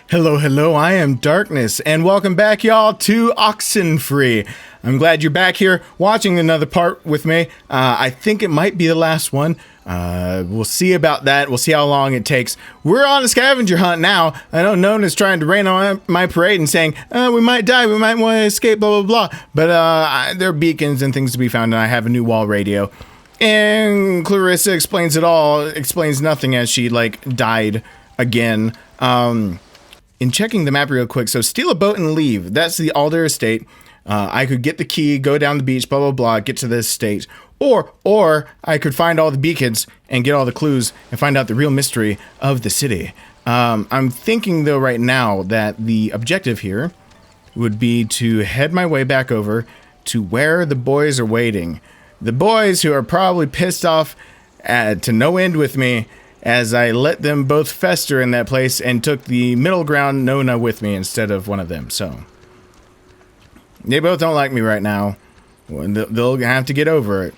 Hello, hello, I am Darkness, and welcome back, y'all, to Oxenfree. I'm glad you're back here watching another part with me. I think it might be the last one. We'll see about that. We'll see how long it takes. We're on a scavenger hunt now. I know Jonas trying to rain on my parade and saying, we might die, we might want to escape, blah, blah, blah. But there are beacons and things to be found, and I have a new wall radio. And Clarissa explains it all, explains nothing as she, died again. In checking the map real quick, so steal a boat and leave. That's the Alder estate. I could get the key, go down the beach, blah, blah, blah, get to this estate. Or I could find all the beacons and get all the clues and find out the real mystery of the city. I'm thinking, though, right now that the objective here would be to head my way back over to where the boys are waiting. The boys who are probably pissed off to no end with me as I let them both fester in that place and took the middle ground Nona with me instead of one of them. So they both don't like me right now. They'll have to get over it.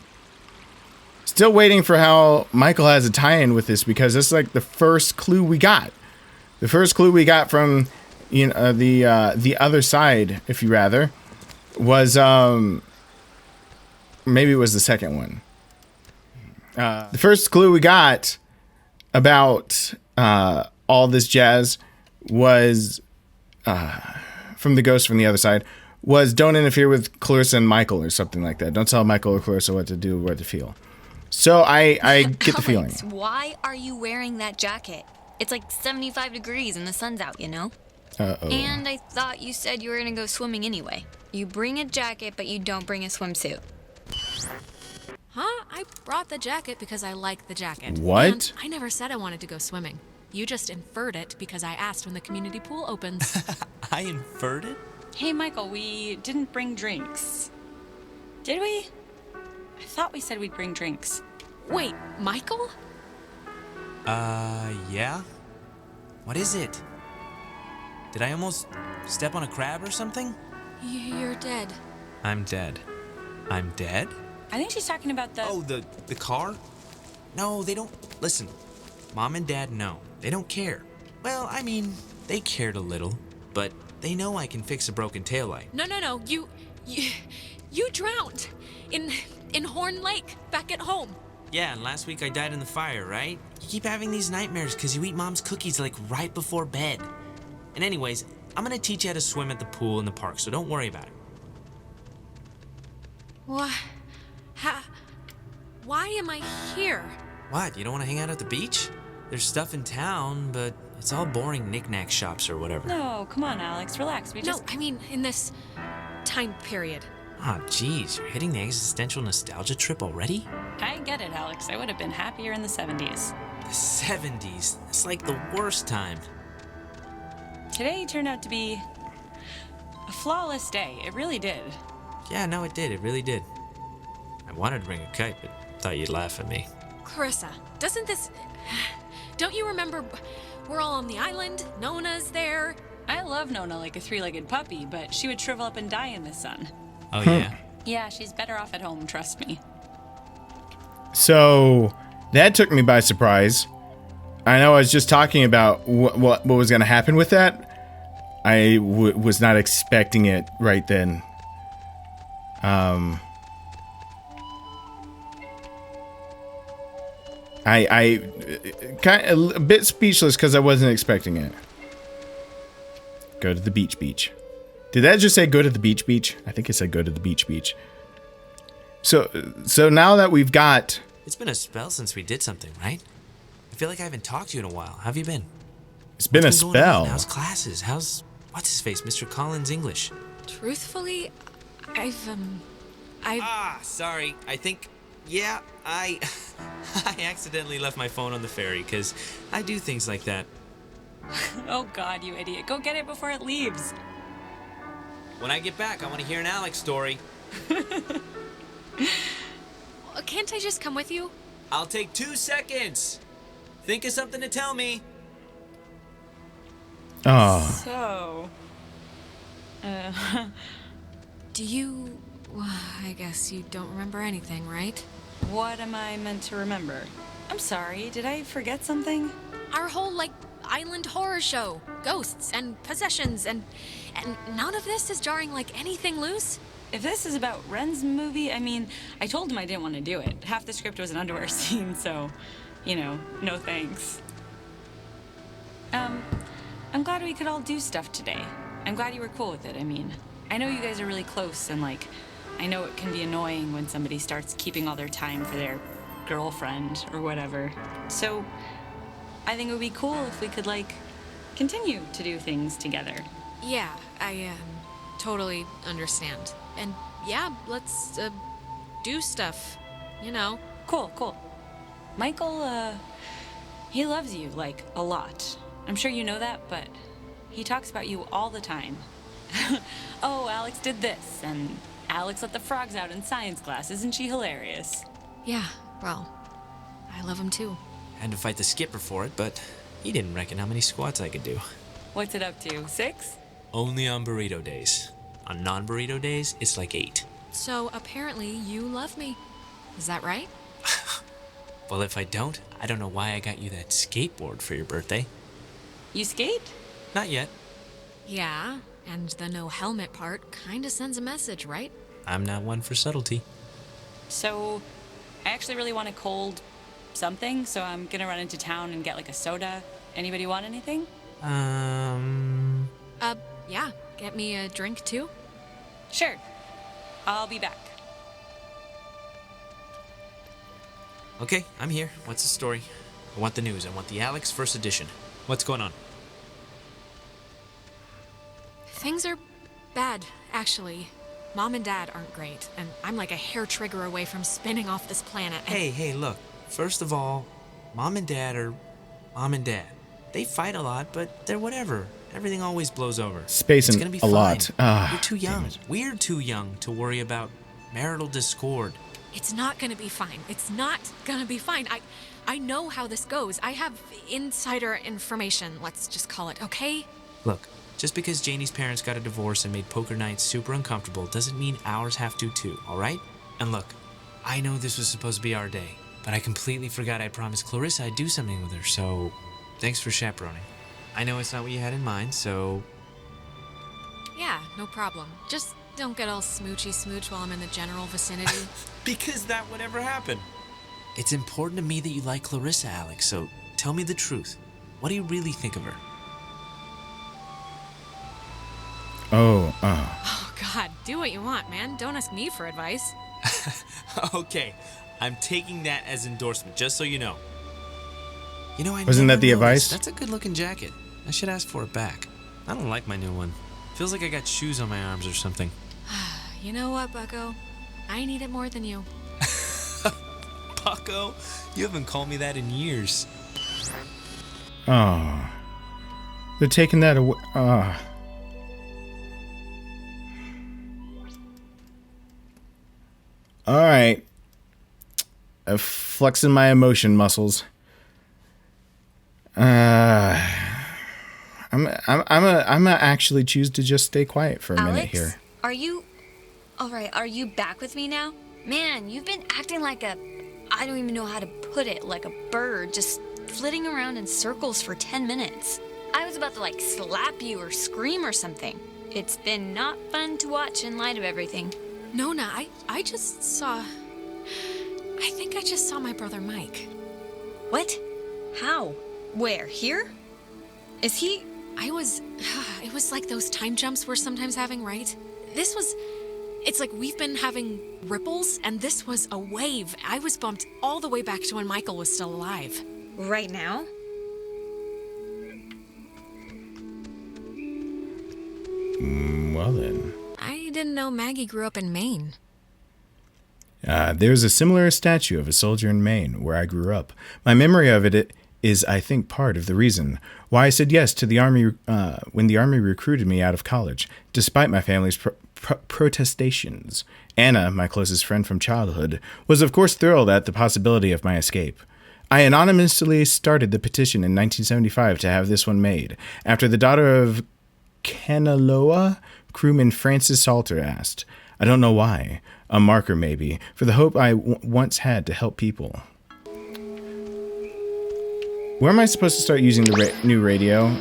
Still waiting for how Michael has a tie-in with this, because it's like the first clue we got. The first clue we got from the other side, if you rather, was maybe it was the second one. The first clue we got about all this jazz was from the ghost from the other side was don't interfere with Clarissa and Michael or something like that. Don't tell Michael or Clarissa what to do or what to feel. So I get the feeling. Why are you wearing that jacket? It's like 75 degrees and the sun's out, you know? Uh-oh. And I thought you said you were gonna go swimming anyway. You bring a jacket, but you don't bring a swimsuit. Huh? I brought the jacket because I like the jacket. What? And I never said I wanted to go swimming. You just inferred it because I asked when the community pool opens. I inferred it? Hey, Michael, we didn't bring drinks. Did we? I thought we said we'd bring drinks. Wait, Michael? Yeah? What is it? Did I almost step on a crab or something? You're dead. I'm dead. I'm dead? I think she's talking about the... Oh, the car? No, they don't... Listen, Mom and Dad know. They don't care. Well, I mean, they cared a little, but they know I can fix a broken taillight. No. You drowned in Horn Lake back at home. Yeah, and last week I died in the fire, right? You keep having these nightmares because you eat Mom's cookies right before bed. And anyways, I'm gonna teach you how to swim at the pool in the park, so don't worry about it. What? Why am I here? What, you don't want to hang out at the beach? There's stuff in town, but it's all boring knick-knack shops or whatever. No, come on, Alex, relax. No, I mean in this time period. Ah, geez, you're hitting the existential nostalgia trip already? I get it, Alex. I would have been happier in the 70s. The 70s? That's like the worst time. Today turned out to be a flawless day. It really did. Yeah, no, it did. It really did. I wanted to bring a kite, but thought you'd laugh at me. Clarissa, don't you remember we're all on the island? Nona's there. I love Nona like a three-legged puppy, but she would shrivel up and die in the sun. Oh, yeah? Yeah, she's better off at home, trust me. So that took me by surprise. I know I was just talking about what was going to happen with that. I was not expecting it right then. I kind of a bit speechless because I wasn't expecting it. Go to the beach. Did that just say go to the beach? I think it said go to the beach. So now that we've got... It's been a spell since we did something, right? I feel like I haven't talked to you in a while. How have you been? It's been a spell. How's classes? How's... What's his face? Mr. Collins English? Truthfully, Sorry. I think... Yeah, I accidentally left my phone on the ferry, because I do things like that. Oh, God, you idiot. Go get it before it leaves. When I get back, I want to hear an Alex story. Can't I just come with you? I'll take 2 seconds. Think of something to tell me. Oh. So... Do you... Well, I guess you don't remember anything, right? What am I meant to remember? I'm sorry, did I forget something? Our whole, island horror show. Ghosts and possessions and none of this is jarring like anything loose? If this is about Ren's movie, I mean, I told him I didn't want to do it. Half the script was an underwear scene, so, you know, no thanks. I'm glad we could all do stuff today. I'm glad you were cool with it, I mean. I know you guys are really close, and, like, I know it can be annoying when somebody starts keeping all their time for their girlfriend or whatever. So, I think it would be cool if we could, like, continue to do things together. Yeah, I totally understand. And yeah, let's do stuff, you know. Cool. Michael, he loves you, like, a lot. I'm sure you know that, but he talks about you all the time. Oh, Alex did this, and Alex let the frogs out in science class. Isn't she hilarious? Yeah, well, I love him too. Had to fight the skipper for it, but he didn't reckon how many squats I could do. What's it up to, 6? Only on burrito days. On non-burrito days, it's like 8. So apparently you love me. Is that right? Well, if I don't know why I got you that skateboard for your birthday. You skate? Not yet. Yeah, and the no helmet part kinda sends a message, right? I'm not one for subtlety. So, I actually really want a cold something, so I'm gonna run into town and get like a soda. Anybody want anything? Yeah, get me a drink too? Sure. I'll be back. Okay, I'm here. What's the story? I want the news. I want the Alex first edition. What's going on? Things are bad, actually. Mom and Dad aren't great, and I'm like a hair trigger away from spinning off this planet. And Hey, look. First of all, Mom and Dad are Mom and Dad. They fight a lot, but they're whatever. Everything always blows over. Spacing It's gonna be a fine. lot. You're too young. damn it. We're too young to worry about marital discord. it's not gonna be fine. It's not gonna be fine. I know how this goes. I have insider information, let's just call it, okay? Look, just because Janie's parents got a divorce and made poker nights super uncomfortable doesn't mean ours have to too, alright? And look, I know this was supposed to be our day, but I completely forgot I promised Clarissa I'd do something with her, so thanks for chaperoning. I know it's not what you had in mind, so... Yeah, no problem. Just don't get all smoochy smooch while I'm in the general vicinity. Because that would ever happen. It's important to me that you like Clarissa, Alex, so tell me the truth. What do you really think of her? Oh, God, do what you want, man. Don't ask me for advice. Okay, I'm taking that as endorsement, just so you know. You know, I Wasn't never that the noticed. advice? That's a good-looking jacket. I should ask for it back. I don't like my new one. Feels like I got shoes on my arms or something. You know what, Bucko? I need it more than you. Paco, you haven't called me that in years. Oh. They're taking that away. Alright. Flexing my emotion muscles. I'm gonna actually choose to just stay quiet for a minute here. Are you... Alright, are you back with me now? Man, you've been acting like a... I don't even know how to put it, like a bird, just flitting around in circles for 10 minutes. I was about to, like, slap you or scream or something. It's been not fun to watch in light of everything. Nona, I just saw... I think I just saw my brother Mike. What? How? Where? Here? Is he... It was like those time jumps we're sometimes having, right? It's like we've been having ripples, and this was a wave. I was bumped all the way back to when Michael was still alive. right now? Well then. I didn't know Maggie grew up in Maine. There's a similar statue of a soldier in Maine, where I grew up. My memory of it is, I think, part of the reason why I said yes to the Army when the Army recruited me out of college, despite my family's protestations. Anna, my closest friend from childhood, was of course thrilled at the possibility of my escape. I anonymously started the petition in 1975 to have this one made, after the daughter of Kennesaw crewman Francis Salter asked. I don't know why. A marker, maybe, for the hope I once had to help people. Where am I supposed to start using the new radio?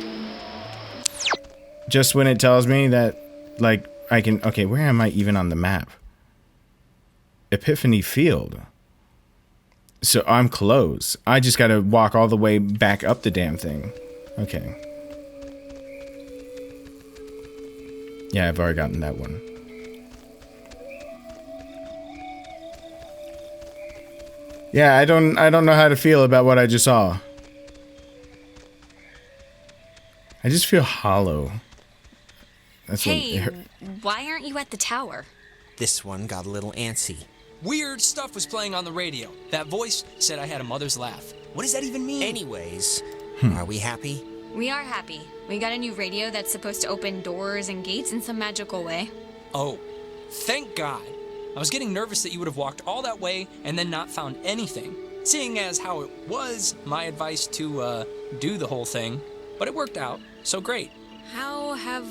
Just when it tells me that, like, I can... Okay, where am I even on the map? Epiphany Field. So I'm close. I just gotta walk all the way back up the damn thing. Okay. Yeah, I've already gotten that one. Yeah, I don't know how to feel about what I just saw. I just feel hollow. That's Hey, why aren't you at the tower? This one got a little antsy. Weird stuff was playing on the radio. That voice said I had a mother's laugh. What does that even mean? Anyways, are we happy? We are happy. We got a new radio that's supposed to open doors and gates in some magical way. Oh, thank God. I was getting nervous that you would have walked all that way and then not found anything, seeing as how it was my advice to do the whole thing. But it worked out, so great. How have,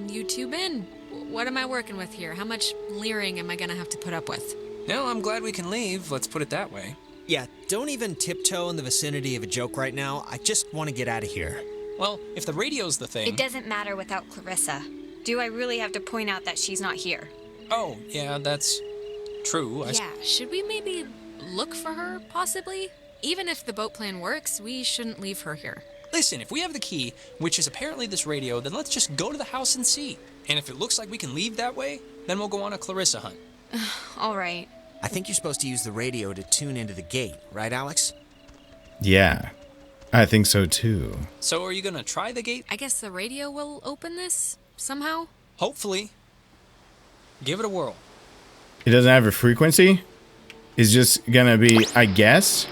you two been? What am I working with here? How much leering am I gonna have to put up with? No, I'm glad we can leave, let's put it that way. Yeah, don't even tiptoe in the vicinity of a joke right now. I just want to get out of here. Well, if the radio's the thing... It doesn't matter without Clarissa. Do I really have to point out that she's not here? Oh, yeah, that's true. Yeah, should we maybe look for her, possibly? Even if the boat plan works, we shouldn't leave her here. Listen, if we have the key, which is apparently this radio, then let's just go to the house and see. And if it looks like we can leave that way, then we'll go on a Clarissa hunt. All right. I think you're supposed to use the radio to tune into the gate, right, Alex? Yeah, I think so too. So are you gonna try the gate? I guess the radio will open this, somehow? Hopefully. Give it a whirl. It doesn't have a frequency? It's just gonna be, I guess?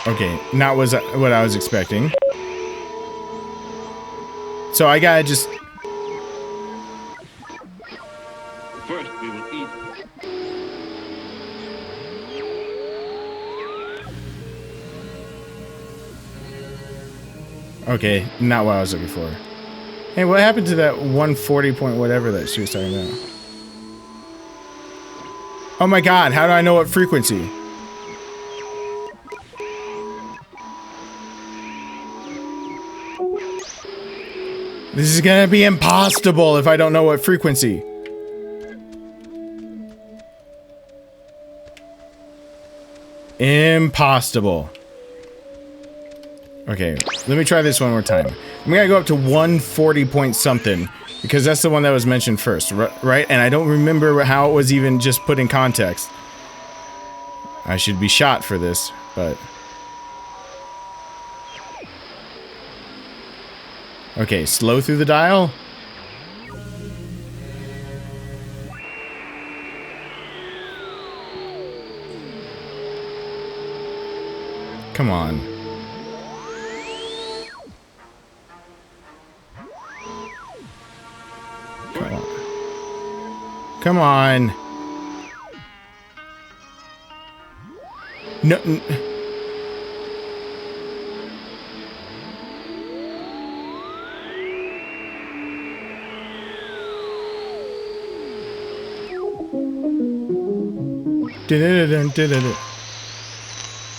Okay, not what I was expecting. So I gotta just... First, we will eat. Okay, not what I was looking for. Hey, what happened to that 140 point whatever that she was talking about? Oh my god, how do I know what frequency? This is gonna be impossible if I don't know what frequency. Impossible. Okay, let me try this one more time. I'm gonna go up to 140 point something because that's the one that was mentioned first, right? And I don't remember how it was even just put in context. I should be shot for this, but... Okay, slow through the dial. Come on. Come on. Come on. No.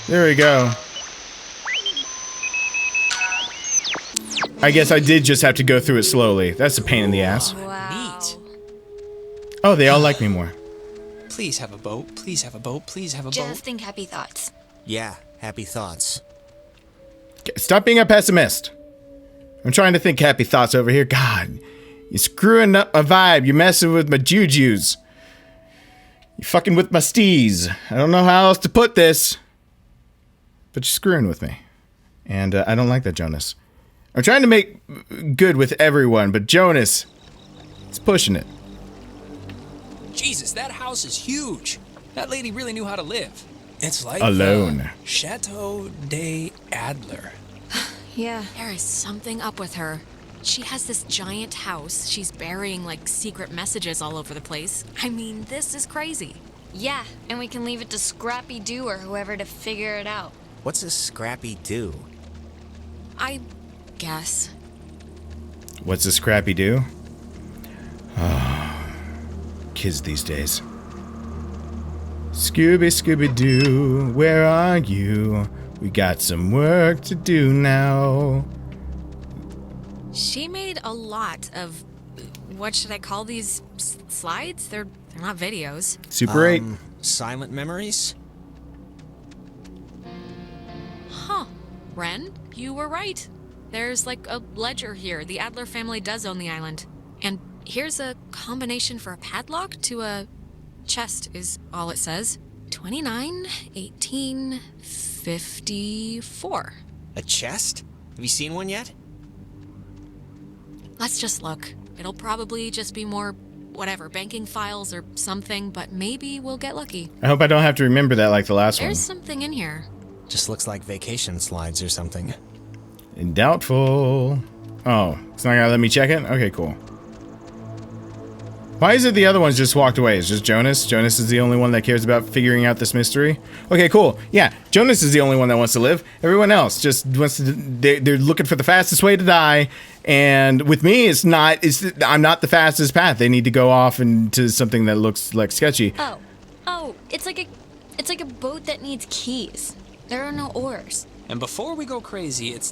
There we go. I guess I did just have to go through it slowly. That's a pain in the ass. Wow. Neat. Oh, they all like me more. Please have a boat. Please have a boat. Please have a boat. Just think happy thoughts. Yeah, happy thoughts. Stop being a pessimist. I'm trying to think happy thoughts over here. God, you're screwing up my vibe. You're messing with my jujus. You're fucking with my steez. I don't know how else to put this. But you're screwing with me. And I don't like that, Jonas. I'm trying to make good with everyone, but Jonas, it's pushing it. Jesus, that house is huge. That lady really knew how to live. It's like Alone. Chateau de Adler. Yeah. There is something up with her. She has this giant house. She's burying, like, secret messages all over the place. I mean, this is crazy. Yeah, and we can leave it to Scrappy Doo or whoever to figure it out. What's a Scrappy do? I guess. What's a Scrappy do? Oh, kids these days. Scooby-Doo, where are you? We got some work to do now. She made a lot of, what should I call these slides? They're not videos. Super 8. Silent memories? Huh. Ren, you were right. There's like a ledger here. The Adler family does own the island. And here's a combination for a padlock to a chest is all it says. 29, 18, 54. A chest? Have you seen one yet? Let's just look. It'll probably just be more, whatever, banking files or something, but maybe we'll get lucky. I hope I don't have to remember that like the last There's one. something in here. Just looks like vacation slides or something. Doubtful. Oh, it's not gonna let me check it? Okay, cool. Why is it the other ones just walked away? It's just Jonas? Jonas is the only one that cares about figuring out this mystery? Okay, cool. Yeah, Jonas is the only one that wants to live. Everyone else just wants to... They're looking for the fastest way to die. And with me, I'm not the fastest path. They need to go off into something that looks like sketchy. Oh, it's like a boat that needs keys. There are no oars. And before we go crazy, it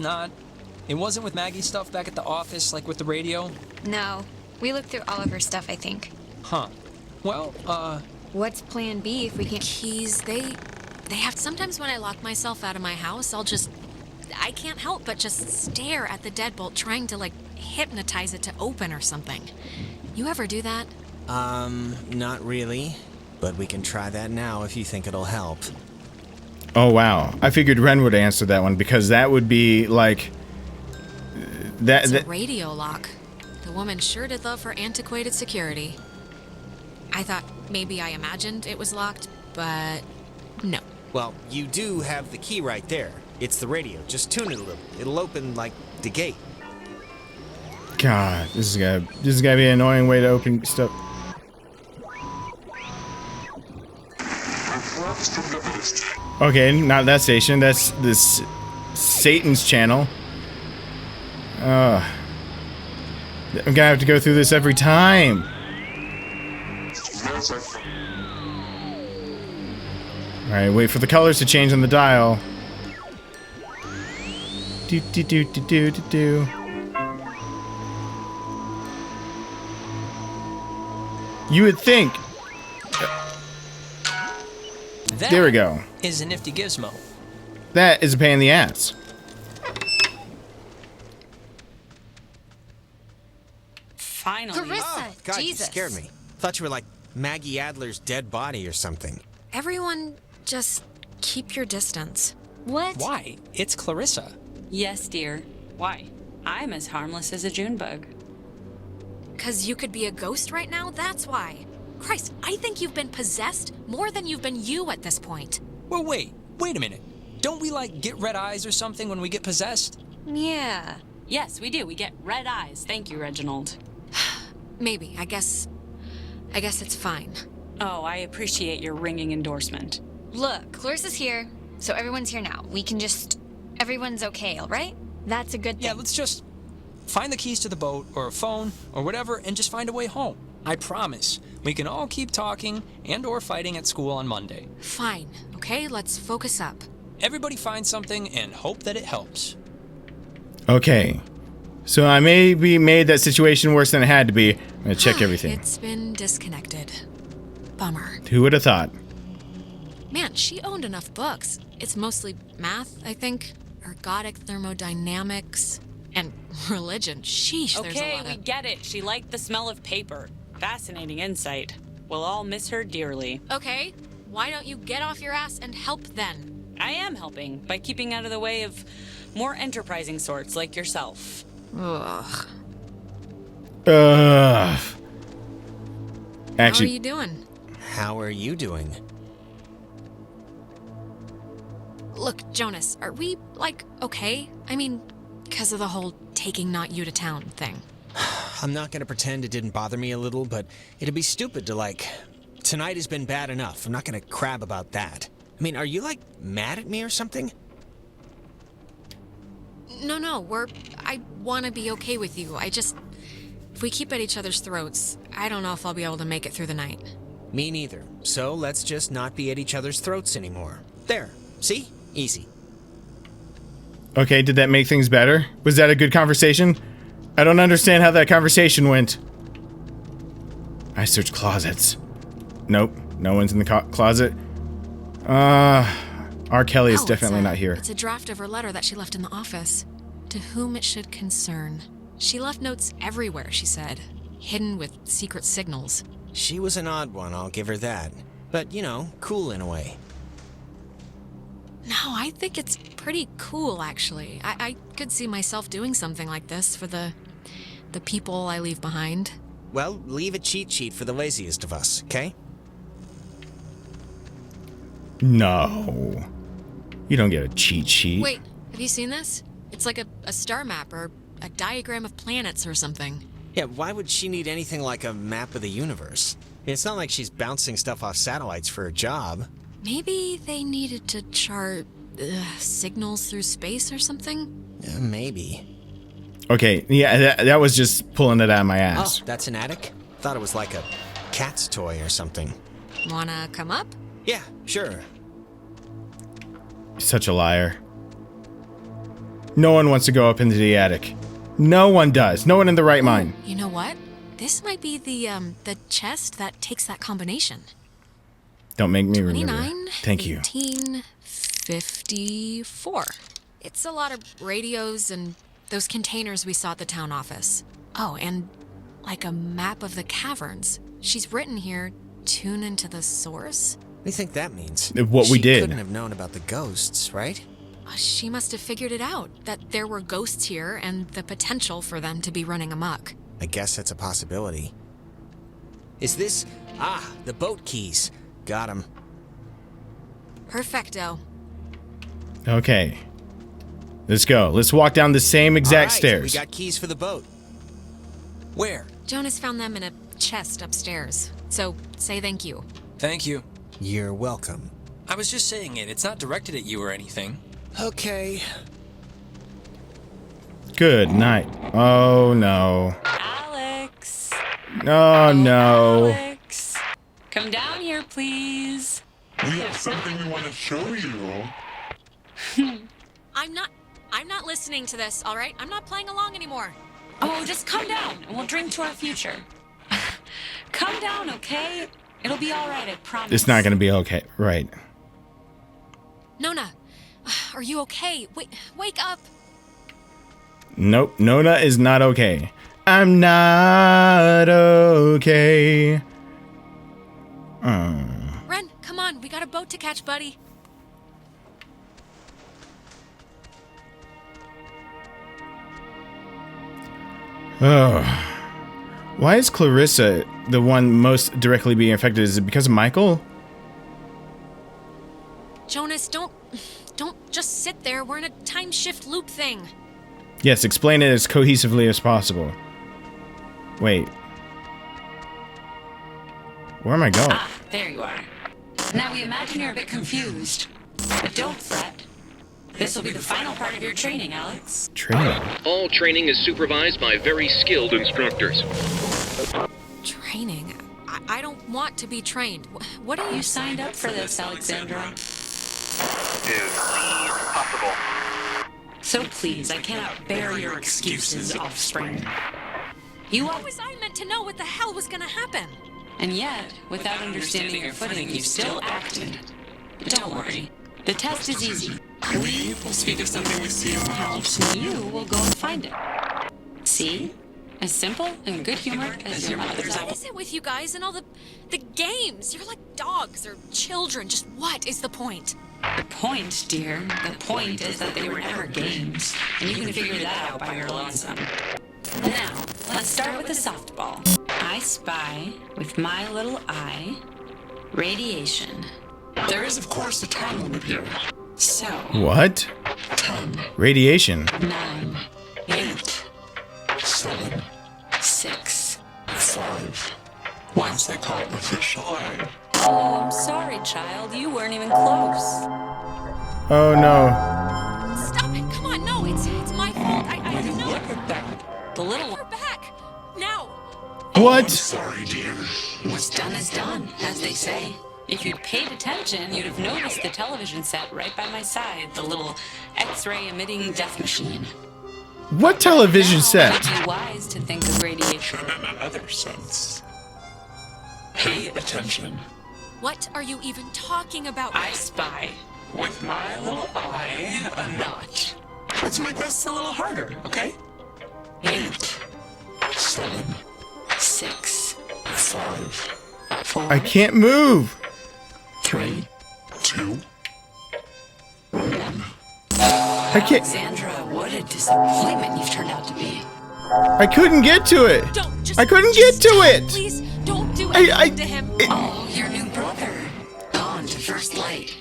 wasn't with Maggie's stuff back at the office, like with the radio? No, we looked through all of her stuff, I think. Huh. Well, What's plan B if we can't... Keys, they have... Sometimes when I lock myself out of my house, I can't help but just stare at the deadbolt, trying to, like, hypnotize it to open or something. You ever do that? Not really. But we can try that now if you think it'll help. Oh, wow. I figured Ren would answer that one because that would be, like... It's a radio lock. The woman sure did love her antiquated security. I thought maybe I imagined it was locked, but no. Well, you do have the key right there. It's the radio. Just tune it a little. It'll open, like, the gate. God, this is gotta be an annoying way to open stuff. Okay, not that station. That's this Satan's channel. I'm gonna have to go through this every time. Alright, wait for the colors to change on the dial. Do do do do do do do. You would think. There we go. Is a nifty gizmo. That is a pain in the ass. Finally. Clarissa, Oh, God, Jesus. you scared me. Thought you were like Maggie Adler's dead body or something. Everyone, just keep your distance. What? Why? It's Clarissa. Yes, dear. Why? I'm as harmless as a June bug. 'Cause you could be a ghost right now, that's why. Christ, I think you've been possessed more than you've been you at this point. Well, wait a minute. Don't we, like, get red eyes or something when we get possessed? Yeah. Yes, we do. We get red eyes. Thank you, Reginald. Maybe, I guess it's fine. Oh, I appreciate your ringing endorsement. Look, Clarissa's here, so everyone's here now. Everyone's okay, all right? That's a good thing. Yeah, let's just find the keys to the boat or a phone or whatever and just find a way home. I promise. We can all keep talking and or fighting at school on Monday. Fine, okay? Let's focus up. Everybody find something and hope that it helps. Okay. So I maybe made that situation worse than it had to be. I'm gonna check everything. It's been disconnected. Bummer. Who would have thought? Man, she owned enough books. It's mostly math, I think. Ergodic thermodynamics. And religion. Sheesh, there's a Okay, lot we of... get it. She liked the smell of paper. Fascinating insight. We'll all miss her dearly. Okay, why don't you get off your ass and help then? I am helping by keeping out of the way of more enterprising sorts like yourself. Ugh. Ugh. How are Actually, you doing? How are you doing? Look, Jonas, are we, like, okay? I mean, because of the whole taking not you to town thing. I'm not gonna pretend it didn't bother me a little, but it'd be stupid to, like... Tonight has been bad enough. I'm not gonna crab about that. I mean, are you, like, mad at me or something? No, I want to be okay with you. If we keep at each other's throats, I don't know if I'll be able to make it through the night. Me neither. So let's just not be at each other's throats anymore. There. See? Easy. Okay, did that make things better? Was that a good conversation? I don't understand how that conversation went. I searched closets. Nope, no one's in the closet. R. Kelly is definitely not here. It's a draft of her letter that she left in the office. To whom it should concern. She left notes everywhere, she said. Hidden with secret signals. She was an odd one, I'll give her that. But, you know, cool in a way. No, I think it's pretty cool, actually. I could see myself doing something like this for the people I leave behind. Well, leave a cheat sheet for the laziest of us, okay? No. You don't get a cheat sheet. Wait, have you seen this? It's like a star map or a diagram of planets or something. Yeah, why would she need anything like a map of the universe? It's not like she's bouncing stuff off satellites for a job. Maybe they needed to chart signals through space or something? Maybe. Okay, yeah, that was just pulling it out of my ass. Oh, that's an attic? Thought it was like a cat's toy or something. Wanna come up? Yeah, sure. Such a liar. No one wants to go up into the attic. No one does. No one in the right mind. You know what? This might be the chest that takes that combination. Don't make me remember. 29, Thank you. 1854. It's a lot of radios and those containers we saw at the town office. Oh, and like a map of the caverns. She's written here, tune into the source. What do you think that means? What we did. She couldn't have known about the ghosts, right? She must have figured it out, that there were ghosts here and the potential for them to be running amok. I guess that's a possibility. Is this... Ah, the boat keys. Got 'em. Perfecto. Okay. Let's go. Let's walk down the same exact stairs. We got keys for the boat. Where? Jonas found them in a chest upstairs. So, say thank you. Thank you. You're welcome. I was just saying it. It's not directed at you or anything. Okay. Good night. Oh, no. Alex. Oh, no. Alex. Come down here, please. We have something we want to show you. I'm not listening to this, all right? I'm not playing along anymore. Oh, just come down and we'll drink to our future. Come down, okay? It'll be all right, I promise. It's not going to be okay. Right. Nona, are you okay? Wake up. Nope. Nona is not okay. I'm not okay. Ren, come on. We got a boat to catch, buddy. Oh. Why is Clarissa the one most directly being affected? Is it because of Michael? Jonas, don't just sit there. We're in a time shift loop thing. Yes, explain it as cohesively as possible. Wait. Where am I going? Ah, there you are. Now we imagine you're a bit confused. But don't fret. This will be the final part of your training, Alex. Training? All training is supervised by very skilled instructors. Training? I don't want to be trained. What are You signed up for this, Alexandra. Is possible. So please, I cannot bear your excuses, offspring. How was I meant to know what the hell was gonna happen? And yet, without understanding your footing, you still acted. But don't worry. The test is easy. We will speak of something we see in the house. And you will go and find it. See? As simple and good-humored as your mother's. What is it with you guys and all the games? You're like dogs or children. Just what is the point? The point, dear, the point is that they were never games. And you can figure that out by your lonesome. Now, let's start with the softball. I spy, with my little eye, radiation. There is, of course, a time limit here. So, What? 10, Radiation. 9, 8, 7, 6. 5. Once they call it official eye. Oh, I'm sorry, child. You weren't even close. Oh, no. Stop it! Come on, no, it's my fault. I didn't know. Look at that. The little We're back now. What? I'm sorry, dear. What's done is done, as they say. If you'd paid attention, you'd have noticed the television set right by my side, the little X-ray emitting death machine. What television Now, set? it'd be wise to think of radiation. In another sense. Pay attention. What are you even talking about? I spy. With my little eye, a notch. Let's make this a little harder, okay? 8, 7, 6, 5, 4, I can't move. 3. 2, I can't. Alexandra, what a disappointment you've turned out to be. I couldn't get to it. I couldn't get to it. Please don't do anything to him. Oh, your new brother. Gone to first light.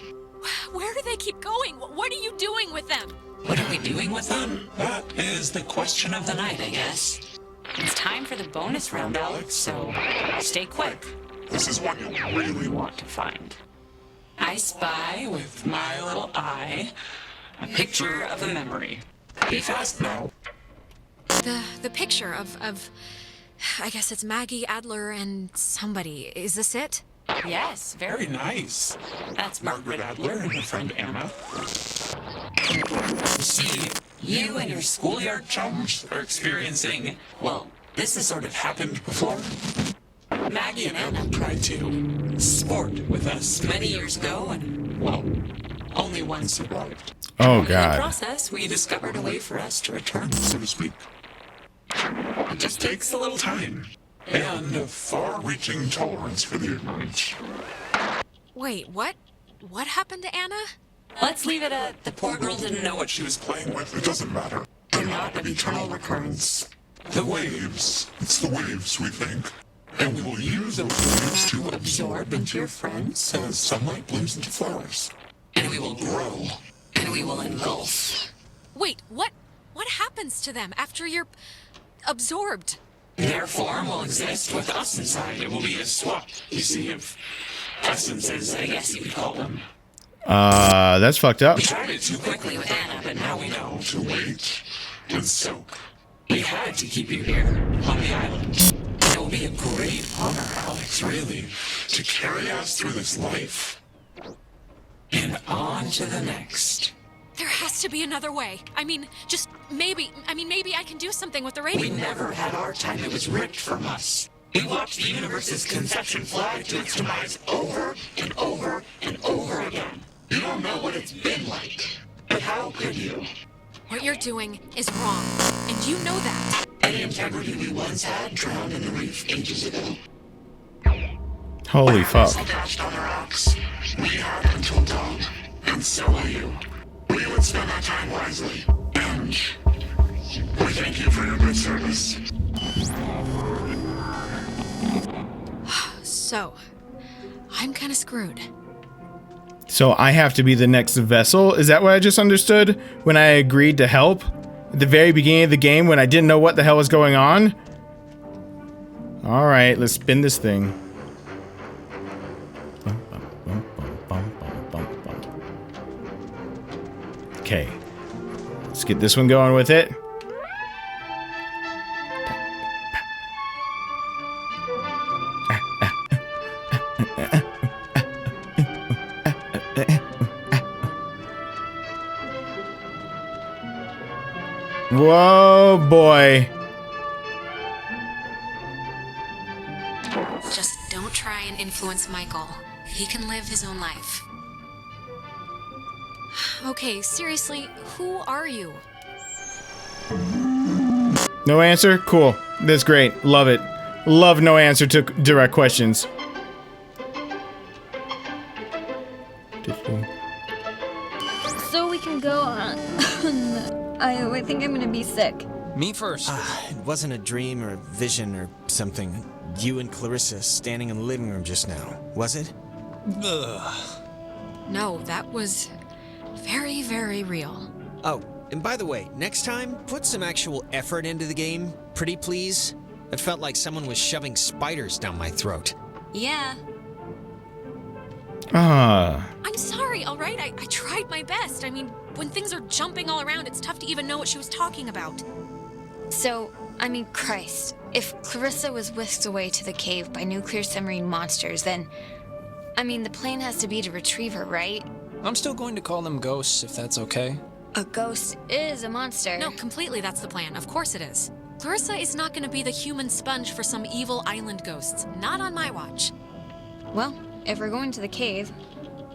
Where do they keep going? What are you doing with them? What are we doing with them? That is the question of the night, I guess. It's time for the bonus round, Alex, so stay quick. This is one you really want. To find. I spy with my little eye a picture of a memory. Be fast now. The picture of I guess it's Maggie, Adler, and somebody. Is this it? Yes, very Very nice. That's Margaret Adler and her friend Anna. See, you and your schoolyard chums are experiencing, well, this has sort of happened before. Maggie and Anna tried to sport with us many years ago, and, well, only one survived. Oh In the God. process, we discovered a way for us to return. So to speak. It just takes a little time. And a far-reaching tolerance for the ignorant. Wait, what? What happened to Anna? Let's leave it at the poor girl didn't know what she was Playing with, it doesn't matter. They're not an eternal recurrence. The waves. It's the waves, we think. And we will use those waves to absorb into your friends as sunlight blooms into flowers. and we will grow, and we will engulf. Wait, what happens to them after you're absorbed? Their form will exist with us inside. It will be a swap, you see, of essences, I guess you could call them. That's fucked up. We tried it too quickly with Anna, but now we know to wait and soak. We had to keep you here on the island. It will be a great honor, Alex, really, to carry us through this life and on to the next. There has to be another way. I mean, maybe I can do something with the radio. We never had our time. It was ripped from us. We watched the universe's conception fly to its demise over and over and over again. You don't know what it's been like. But how could you? What you're doing is wrong, and you know that. Any integrity we once had drowned in the reef ages ago. Holy fuck. Attached on the rocks. We had until dawn. And so will you. We would spend our time wisely. And we thank you for your good service. So, I'm kind of screwed. So I have to be the next vessel? Is that what I just understood when I agreed to help? At the very beginning of the game when I didn't know what the hell was going on? Alright, let's spin this thing. Okay. Let's get this one going with it. Whoa, boy. Just don't try and influence Michael. He can live his own life. Okay, seriously, who are you? No answer? Cool. That's great. Love it. Love no answer to direct questions. So we can go on. I think I'm gonna be sick. Me first. It wasn't a dream or a vision or something. You and Clarissa standing in the living room just now, was it? Ugh. No, that was very, very real. Oh, and by the way, next time, put some actual effort into the game, pretty please. It felt like someone was shoving spiders down my throat. Yeah. I'm sorry, all right? I tried my best. I mean, when things are jumping all around, it's tough to even know what she was talking about. So, I mean, Christ, if Clarissa was whisked away to the cave by nuclear submarine monsters, then, I mean, the plan has to be to retrieve her, right? I'm still going to call them ghosts, if that's okay. A ghost is a monster. No, completely that's the plan. Of course it is. Clarissa is not going to be the human sponge for some evil island ghosts. Not on my watch. Well, if we're going to the cave...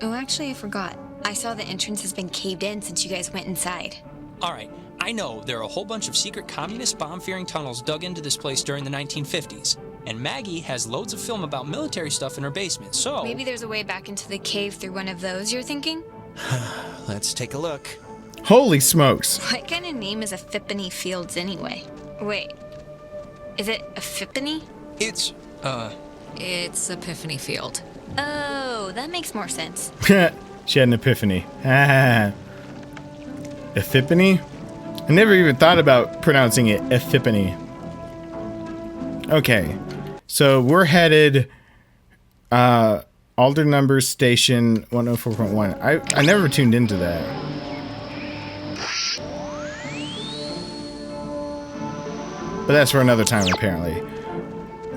Oh, actually, I forgot. I saw the entrance has been caved in since you guys went inside. All right, I know there are a whole bunch of secret communist bomb-fearing tunnels dug into this place during the 1950s. And Maggie has loads of film about military stuff in her basement, so... Maybe there's a way back into the cave through one of those, you're thinking? Let's take a look. Holy smokes. What kind of name is Epiphany Fields anyway? Wait, is it Epiphany? It's Epiphany Field. Oh, that makes more sense. She had an epiphany. Epiphany? I never even thought about pronouncing it Epiphany. Okay, so we're headed Alder numbers station 104.1. I never tuned into that. But that's for another time, apparently.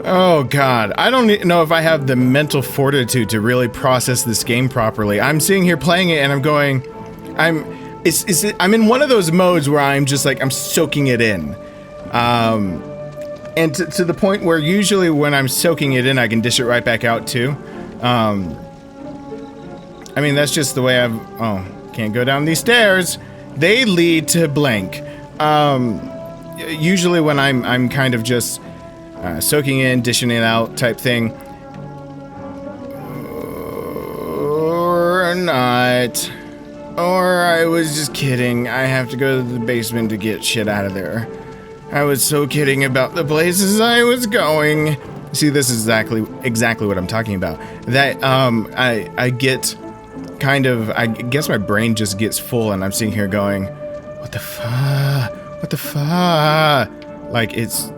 Oh, God. I don't know if I have the mental fortitude to really process this game properly. I'm sitting here playing it, and I'm going... I'm in one of those modes where I'm just like, I'm soaking it in. And to the point where usually when I'm soaking it in, I can dish it right back out, too. I mean, that's just the way I've... Oh, can't go down these stairs. They lead to blank. Usually when I'm kind of just soaking in, dishing it out type thing. Or not. Or I was just kidding. I have to go to the basement to get shit out of there. I was so kidding about the places I was going. See, this is exactly what I'm talking about. That I get kind of, I guess my brain just gets full and I'm sitting here going, what the fuck? What the fuck? Like it's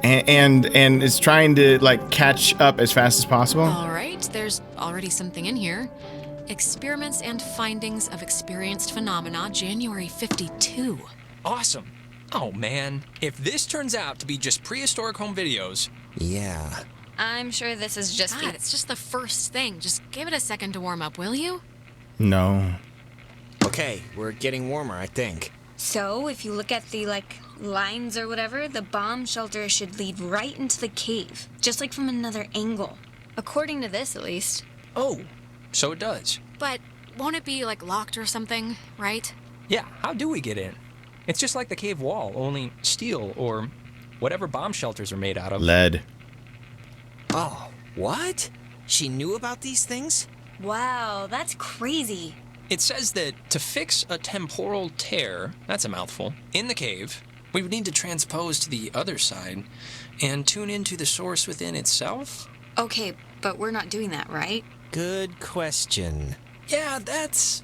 and it's trying to like catch up as fast as possible. All right, there's already something in here. Experiments and findings of experienced phenomena, January 52. awesome. Oh man, if this turns out to be just prehistoric home videos... Yeah. I'm sure this is just God, it's just the first thing. Just give it a second to warm up, will you? No. Okay, we're getting warmer, I think. So, if you look at the, lines or whatever, the bomb shelter should lead right into the cave, just like from another angle. According to this, at least. Oh, so it does. But won't it be, locked or something, right? Yeah, how do we get in? It's just like the cave wall, only steel or whatever bomb shelters are made out of. Lead. Oh, what? She knew about these things? Wow, that's crazy. It says that to fix a temporal tear, that's a mouthful, in the cave, we would need to transpose to the other side and tune into the source within itself? Okay, but we're not doing that, right? Good question. Yeah, that's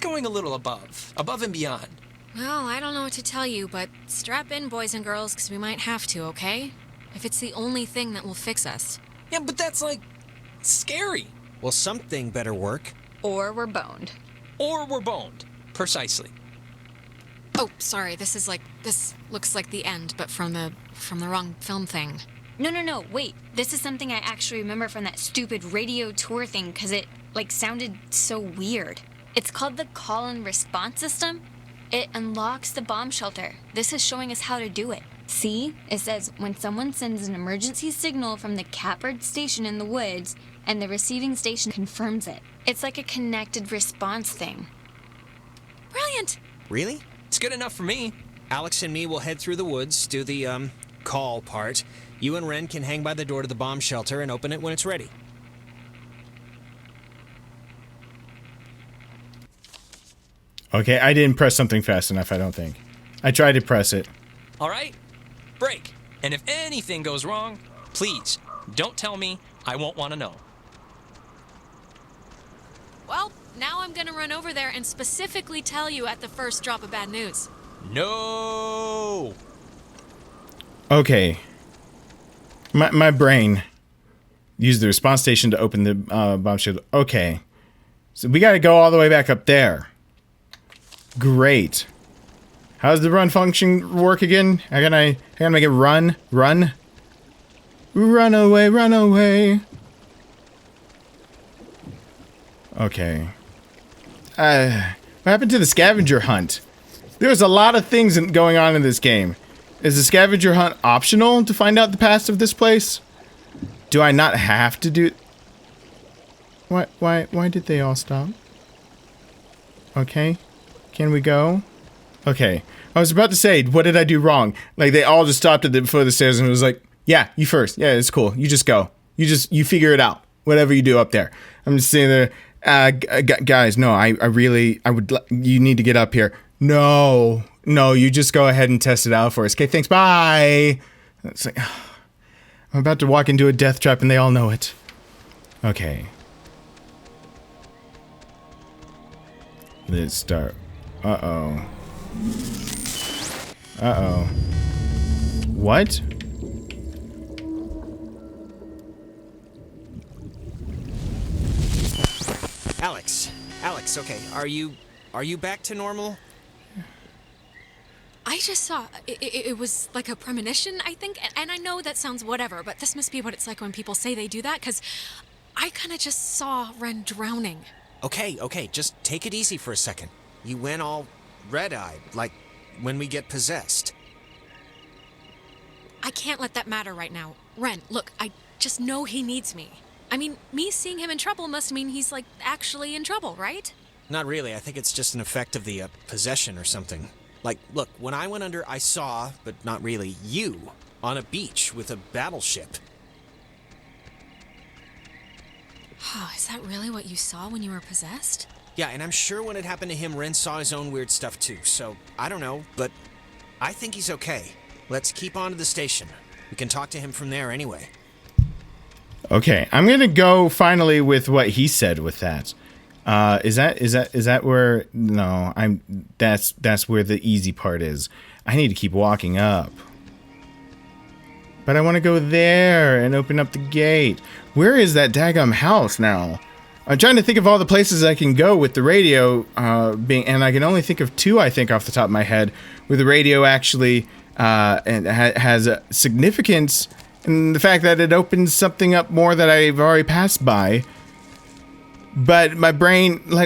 going a little above and beyond. Well, I don't know what to tell you, but strap in, boys and girls, because we might have to, okay? If it's the only thing that will fix us. Yeah, but that's, scary. Well, something better work. Or we're boned. Or we're boned. Precisely. Oh, sorry, this looks like the end, but from the wrong film thing. No, wait. This is something I actually remember from that stupid radio tour thing, because it, sounded so weird. It's called the call and response system. It unlocks the bomb shelter. This is showing us how to do it. See? It says, when someone sends an emergency signal from the Catbird station in the woods, and the receiving station confirms it. It's like a connected response thing. Brilliant! Really? It's good enough for me. Alex and me will head through the woods, do the, call part. You and Ren can hang by the door to the bomb shelter and open it when it's ready. Okay, I didn't press something fast enough, I don't think. I tried to press it. All right? Break. And if anything goes wrong, please, don't tell me. I won't want to know. Well, now I'm gonna run over there and specifically tell you at the first drop of bad news. No! Okay. My brain used the response station to open the bomb shelter. Okay. So we gotta go all the way back up there. Great. How's the run function work again? I gotta make it run. Run away, run away. Okay. What happened to the scavenger hunt? There's a lot of things going on in this game. Is the scavenger hunt optional to find out the past of this place? Do I not have to do... Why did they all stop? Okay. Can we go? Okay. I was about to say, what did I do wrong? Like, they all just stopped at the foot of the stairs and it was like, yeah, you first. Yeah, it's cool. You just go. You figure it out. Whatever you do up there. I'm just sitting there, guys, no, you need to get up here. No, you just go ahead and test it out for us. Okay, thanks, bye. It's like, I'm about to walk into a death trap and they all know it. Okay. Let's start. Uh-oh. What? Alex, okay, are you back to normal? I just saw, it was like a premonition, I think, and I know that sounds whatever, but this must be what it's like when people say they do that, because I kind of just saw Ren drowning. Okay, just take it easy for a second. You went all red-eyed, like when we get possessed. I can't let that matter right now. Ren, look, I just know he needs me. I mean, me seeing him in trouble must mean he's, like, actually in trouble, right? Not really. I think it's just an effect of the possession or something. Like, look, when I went under, I saw, but not really, you on a beach with a battleship. Oh, is that really what you saw when you were possessed? Yeah, and I'm sure when it happened to him, Ren saw his own weird stuff too. So, I don't know, but I think he's okay. Let's keep on to the station. We can talk to him from there anyway. Okay, I'm gonna go finally with what he said with that. Is that where? No, that's where the easy part is. I need to keep walking up. But I want to go there and open up the gate. Where is that daggum house now? I'm trying to think of all the places I can go with the radio and I can only think of two, I think, off the top of my head, where the radio actually has a significance in the fact that it opens something up more that I've already passed by. But my brain, I'm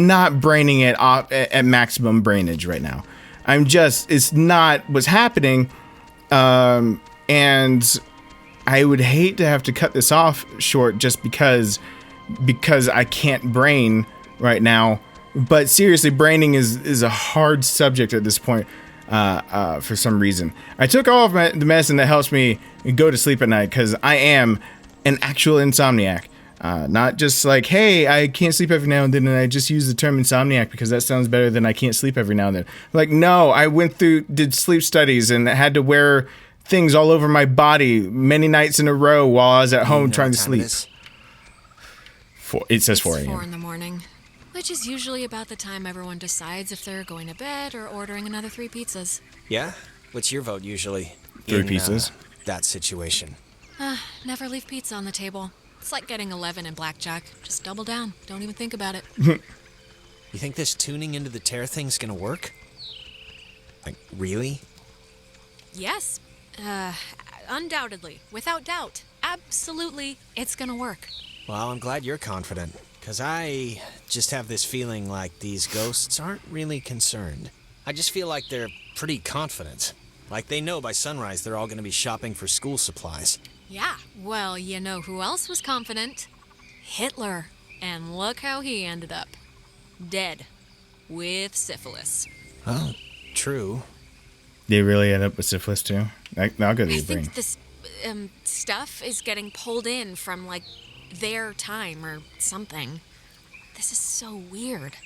not braining it off at maximum brainage right now. It's not what's happening. And I would hate to have to cut this off short just because I can't brain right now. But seriously, braining is a hard subject at this point, for some reason. I took all of the medicine that helps me go to sleep at night because I am an actual insomniac. Not just like, hey, I can't sleep every now and then, and I just use the term insomniac because that sounds better than I can't sleep every now and then. Like, no, I did sleep studies and had to wear things all over my body many nights in a row while I was at home trying to sleep. It says 4 a.m. 4 in the morning, which is usually about the time everyone decides if they're going to bed or ordering another 3 pizzas. Yeah? What's your vote usually? 3 pizzas? That situation. Never leave pizza on the table. It's like getting 11 in blackjack. Just double down. Don't even think about it. You think this tuning into the tear thing's gonna work? Like, really? Yes. Undoubtedly. Without doubt. Absolutely, it's gonna work. Well, I'm glad you're confident, because I just have this feeling like these ghosts aren't really concerned. I just feel like they're pretty confident. Like they know by sunrise they're all gonna be shopping for school supplies. Yeah, well, you know who else was confident? Hitler. And look how he ended up. Dead. With syphilis. Oh, true. They really end up with syphilis too? I'll go to your brain. I think this stuff is getting pulled in from, like, their time or something. This is so weird.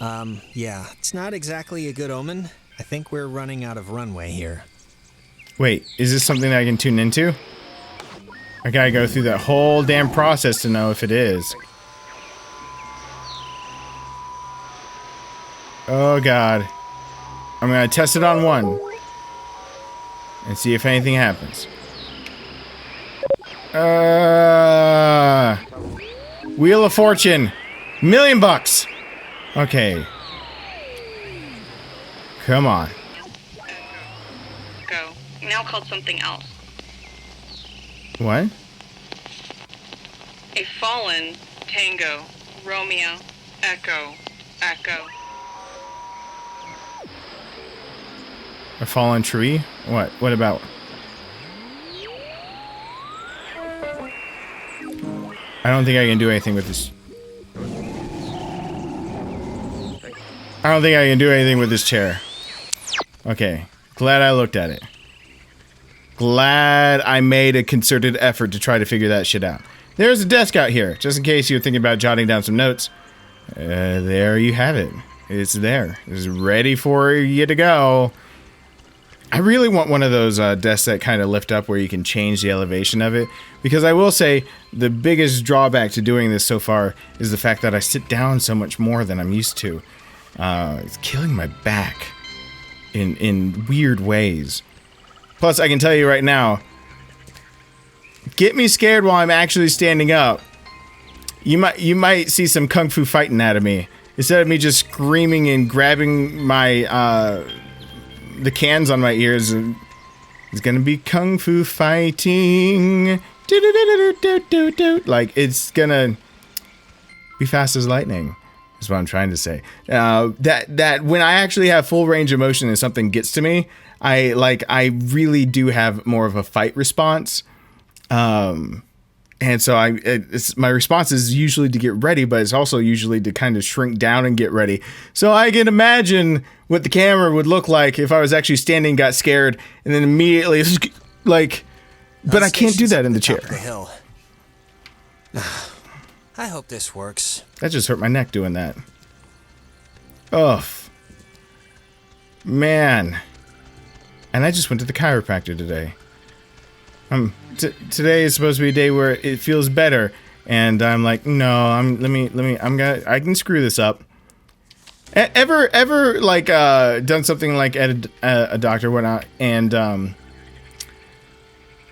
Yeah, it's not exactly a good omen. I think we're running out of runway here. Wait, is this something that I can tune into? I gotta go through that whole damn process to know if it is. Oh god. I'm gonna test it on one. And see if anything happens. Wheel of Fortune. $1,000,000. Okay. Come on. Go. Now called something else. What? A fallen Tango. Romeo. Echo. Echo. A fallen tree? What? What about? I don't think I can do anything with this. I don't think I can do anything with this chair. Okay. Glad I looked at it. Glad I made a concerted effort to try to figure that shit out. There's a desk out here, just in case you're thinking about jotting down some notes. There you have it. It's there. It's ready for you to go. I really want one of those desks that kind of lift up where you can change the elevation of it. Because I will say, the biggest drawback to doing this so far is the fact that I sit down so much more than I'm used to. It's killing my back in weird ways. Plus, I can tell you right now, get me scared while I'm actually standing up. You might see some kung fu fighting out of me. Instead of me just screaming and grabbing my the cans on my ears, it's gonna be kung fu fighting. Like, it's gonna be fast as lightning. Is what I'm trying to say. That when I actually have full range of motion and something gets to me, I really do have more of a fight response. And so my response is usually to get ready, but it's also usually to kind of shrink down and get ready. So I can imagine what the camera would look like if I was actually standing, got scared, and then immediately like. But I can't do that in the chair. The hill. I hope this works. That just hurt my neck doing that. Ugh. Man. And I just went to the chiropractor today. Today is supposed to be a day where it feels better, and I'm like, no, I can screw this up. Ever like done something like at a doctor or whatnot, and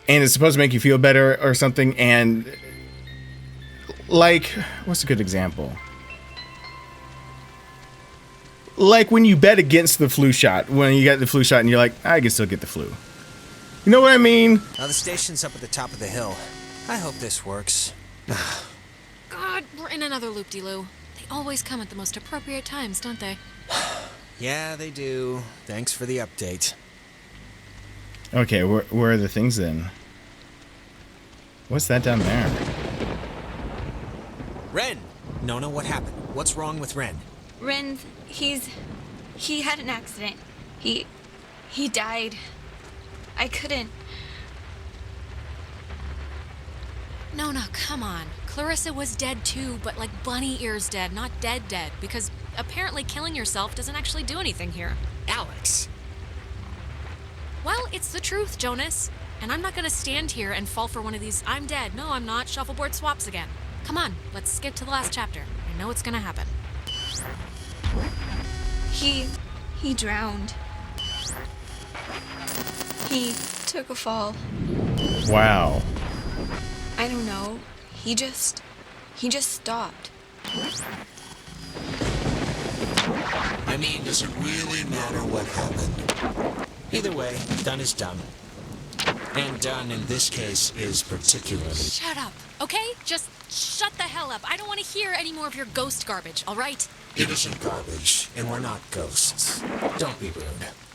it's supposed to make you feel better or something, and like, what's a good example? Like when you bet against the flu shot, when you get the flu shot and you're like, I can still get the flu. You know what I mean? Now the station's up at the top of the hill. I hope this works. God, we're in another loop-de-loo. They always come at the most appropriate times, don't they? Yeah, they do. Thanks for the update. Okay, where are the things then? What's that down there? Ren! Nona, what happened? What's wrong with Ren? Ren, he had an accident. He died. I couldn't. No, come on. Clarissa was dead too, but like bunny ears dead, not dead, because apparently killing yourself doesn't actually do anything here. Alex! Well, it's the truth, Jonas. And I'm not gonna stand here and fall for one of these I'm dead, no I'm not, shuffleboard swaps again. Come on, let's skip to the last chapter. I know it's gonna happen. He drowned. He took a fall. Wow. I don't know. He just stopped. I mean, does it really matter what happened? Either way, done is done. And done in this case is particularly... Shut up, okay? Just shut the hell up. I don't want to hear any more of your ghost garbage, all right? It isn't garbage, and we're not ghosts. Don't be rude.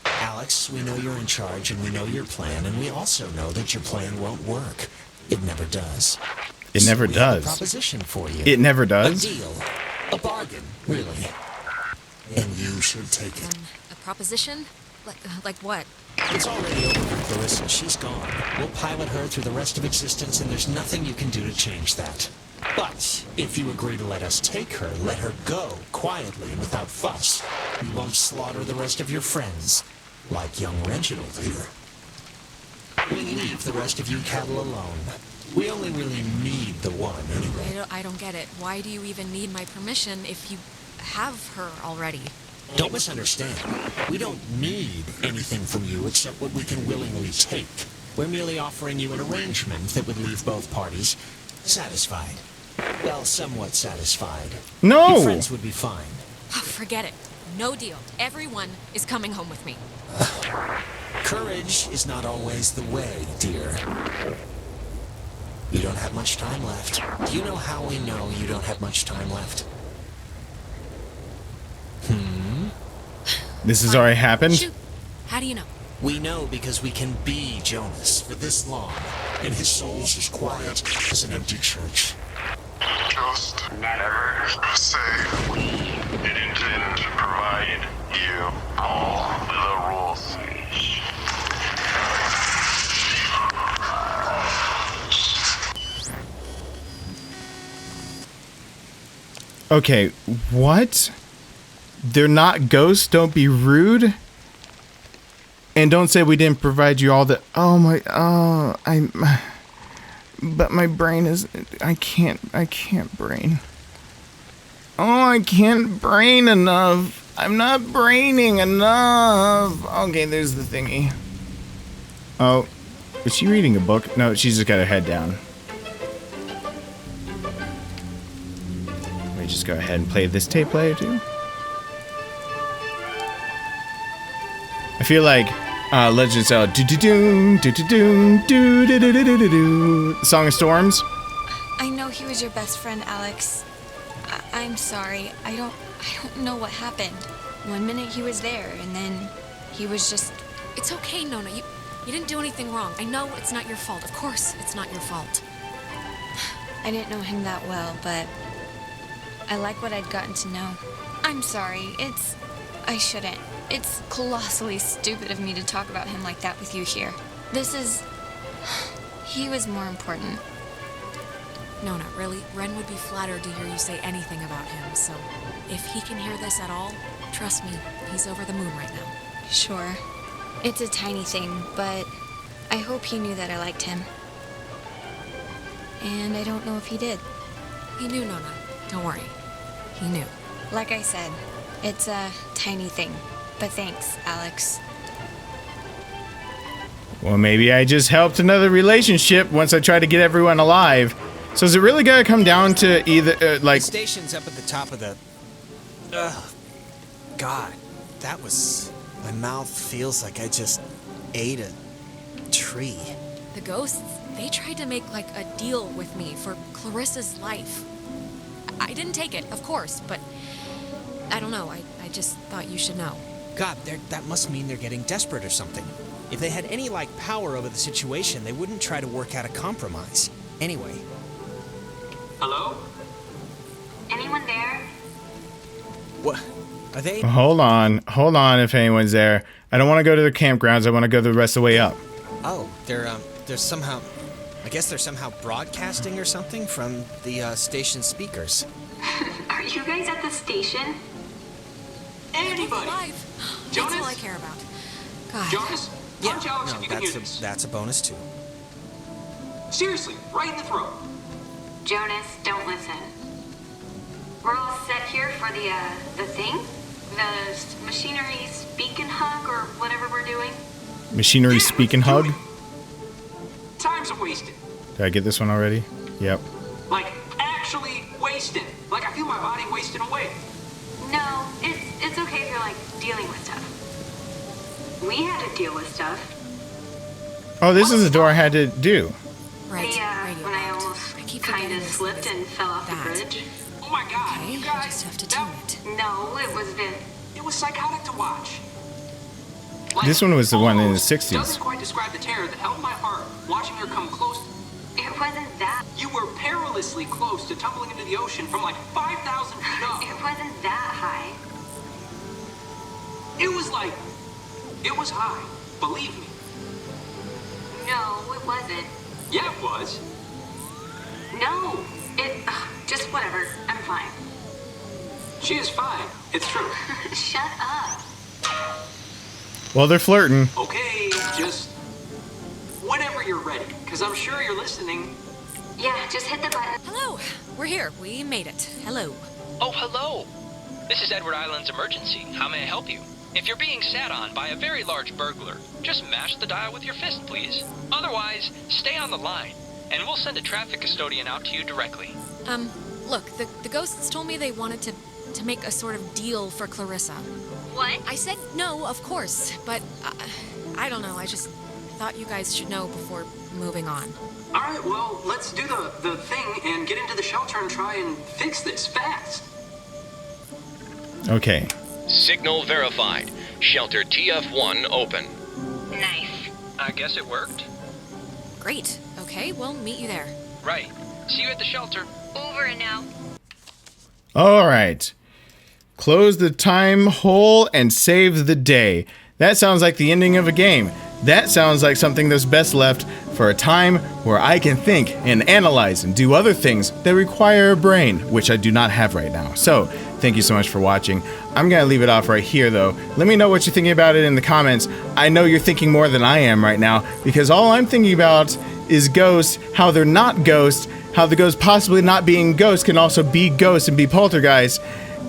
Alex, we know you're in charge, and we know your plan, and we also know that your plan won't work. It never does. It never We have a does. proposition for you. It never does? A deal. A bargain, really. And you should take it. A proposition? Like what? It's already over for Clarissa. She's gone. We'll pilot her through the rest of existence, and there's nothing you can do to change that. But if you agree to let us take her, let her go, quietly and without fuss. You won't slaughter the rest of your friends, like young Reginald here. We leave the rest of you cattle alone. We only really need the one anyway. I don't get it. Why do you even need my permission if you have her already? Don't misunderstand. We don't need anything from you except what we can willingly take. We're merely offering you an arrangement that would leave both parties satisfied. Well, somewhat satisfied. No! Your friends would be fine. Forget it. No deal. Everyone is coming home with me. Courage is not always the way, dear. You don't have much time left. Do you know how we know you don't have much time left? This has already happened? Shoot. How do you know? We know because we can be Jonas for this long. And his soul's as quiet as an empty church. Just never say we didn't provide you all the rules. Okay, what? They're not ghosts, don't be rude. And don't say we didn't provide you all the... But my brain is... I can't brain. I can't brain enough. I'm not braining enough. Okay, there's the thingy. Oh, is she reading a book? No, she's just got her head down. Let me just go ahead and play this tape player too. I feel like Legend of Zelda Song of Storms. I know he was your best friend, Alex. I'm sorry. I don't know what happened. One minute he was there, and then he was just... It's okay, Nona. You didn't do anything wrong. I know it's not your fault. Of course it's not your fault. I didn't know him that well, but I like what I'd gotten to know. I'm sorry. I shouldn't. It's colossally stupid of me to talk about him like that with you here. He was more important. No, not really. Ren would be flattered to hear you say anything about him, so if he can hear this at all, trust me, he's over the moon right now. Sure. It's a tiny thing, but I hope he knew that I liked him. And I don't know if he did. He knew, Nona. Don't worry. He knew. Like I said, it's a tiny thing. But thanks, Alex. Well, maybe I just helped another relationship once I try to get everyone alive. So is it really gonna come down to either, like... The station's up at the top of the... God, that was... My mouth feels like I just ate a tree. The ghosts, they tried to make, like, a deal with me for Clarissa's life. I didn't take it, of course, but... I don't know, I just thought you should know. God, that must mean they're getting desperate or something. If they had any, like, power over the situation, they wouldn't try to work out a compromise. Anyway. Hello? Anyone there? What? Are they? Hold on if anyone's there. I don't want to go to the campgrounds. I want to go the rest of the way up. Oh, they're somehow... I guess they're somehow broadcasting or something from the station speakers. Are you guys at the station? Anybody? Alive. Jonas? That's all I care about. God. Jonas? Punch Alex if you can hear No, this. that's a bonus too. Seriously, right in the throat. Jonas, don't listen. We're all set here for the thing? The machinery speak and hug or whatever we're doing? Machinery speak and hug? Time's wasted. Did I get this one already? Yep. Like, actually wasted. Like, I feel my body wasting away. No, it's okay if you're, like, dealing with stuff. We had to deal with stuff. Oh, this is the door I had to do. Right, radio when I out. almost I keep kind of forgetting slipped and fell off the bridge. Oh my god, Okay, you I guys. just have to tune it. No, it was psychotic to watch. Like, This one was the one in the almost 60s. Doesn't quite describe the terror that held my heart watching her come close. It wasn't that. You were perilously close to tumbling into the ocean from like 5,000 feet up. It wasn't that high. It was high. Believe me. No, it wasn't. Yeah, it was. No, just whatever. I'm fine. She is fine. It's true. Shut up. Well, they're flirting. Okay, just whenever you're ready, because I'm sure you're listening. Yeah, just hit the button. Hello. We're here. We made it. Hello. Oh, hello. This is Edward Island's emergency. How may I help you? If you're being sat on by a very large burglar, just mash the dial with your fist, please. Otherwise, stay on the line, and we'll send a traffic custodian out to you directly. Look, the ghosts told me they wanted to to make a sort of deal for Clarissa. What? I said no, of course, but I don't know. I just thought you guys should know before moving on. All right, well, let's do the thing and get into the shelter and try and fix this fast. Okay. Signal verified. Shelter TF1 open. Nice. I guess it worked. Great. Okay, we'll meet you there. Right. See you at the shelter. Over and out. All right. Close the time hole and save the day. That sounds like the ending of a game. That sounds like something that's best left for a time where I can think and analyze and do other things that require a brain, which I do not have right now. So, thank you so much for watching. I'm going to leave it off right here, though. Let me know what you're thinking about it in the comments. I know you're thinking more than I am right now, because all I'm thinking about is ghosts, how they're not ghosts, how the ghost possibly not being ghosts can also be ghosts and be poltergeists,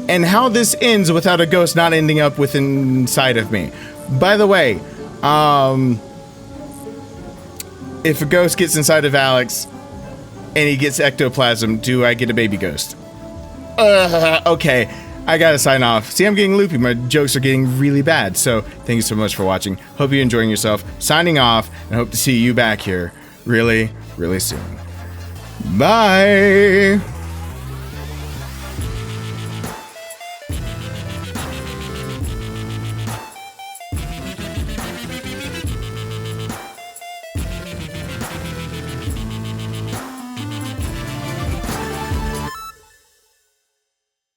and how this ends without a ghost not ending up within inside of me. By the way, if a ghost gets inside of Alex and he gets ectoplasm, do I get a baby ghost? Okay, I gotta sign off. See, I'm getting loopy. My jokes are getting really bad. So, thank you so much for watching. Hope you're enjoying yourself. Signing off, and hope to see you back here really, really soon. Bye!